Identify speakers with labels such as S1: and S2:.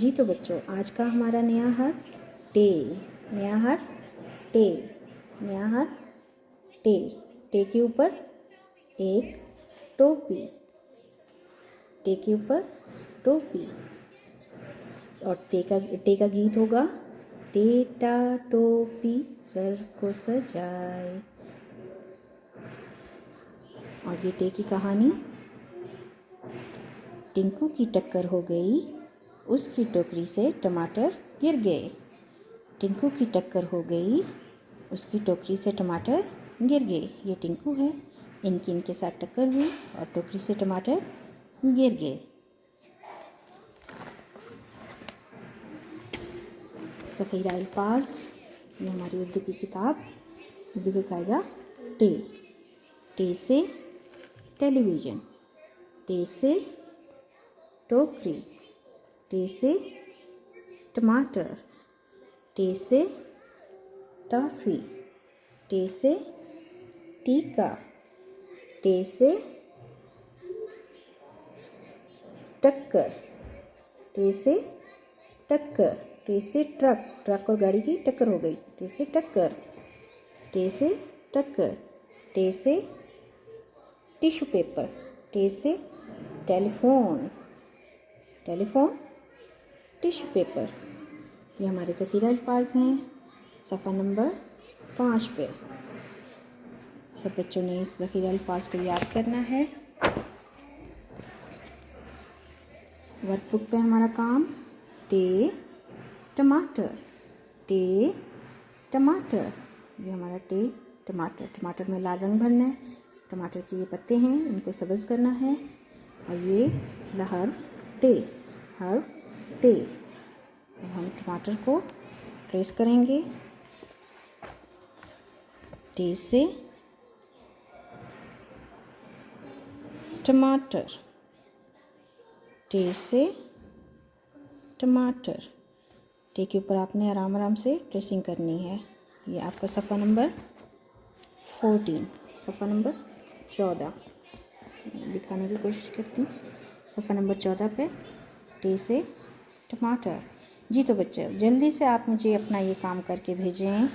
S1: जी तो बच्चों, आज का हमारा नया हर्फ टे। नया हर्फ टे। नया हर्फ टे। टे के ऊपर एक टोपी। टे के ऊपर टोपी। और टे का गीत होगा, टेटा टोपी सर को सजाए। और ये टे की कहानी, टिंकू की टक्कर हो गई, उसकी टोकरी से टमाटर गिर गए। टिंकू की टक्कर हो गई, उसकी टोकरी से टमाटर गिर गए। ये टिंकू है, इनके साथ टक्कर हुई और टोकरी से टमाटर गिर गए। ज़ख़ीरा अल्फाज, ये हमारी उर्दू की किताब, उर्दू का कायदा टे। टे से टेलीविज़न, टे से टोकरी, टे से टमाटर, टे से टॉफ़ी, टे से टीका, टे से टक्कर, टे से टक्कर, टे से ट्रक, ट्रक और गाड़ी की टक्कर हो गई, टे से टक्कर, टे से टक्कर, टे से टिश्यू पेपर, टे से टेलीफोन, टेलीफोन टिश्यू पेपर। ये हमारे ज़ख़ीरा अल्फाज हैं, सफ़ा नंबर 5 पे। सब बच्चों ने इस ज़ख़ीरा अल्फाज को याद करना है। वर्कबुक पे हमारा काम, टे टमाटर, टे टमाटर। ये हमारा टे टमाटर। टमाटर में लाल रंग भरना है। टमाटर के ये पत्ते हैं, इनको सब्ज़ करना है। और ये हर्फ टे, हर्फ टे। अब हम टमाटर को ट्रेस करेंगे। टे से टमाटर, टे से टमाटर। टे के ऊपर आपने आराम आराम से ट्रेसिंग करनी है। ये आपका सफ़ा नंबर 14, सफ़ा नंबर 14 दिखाने की कोशिश करती हूँ। सफ़ा नंबर 14 पे टे से टमाटर। जी तो बच्चे, जल्दी से आप मुझे अपना ये काम करके भेजें।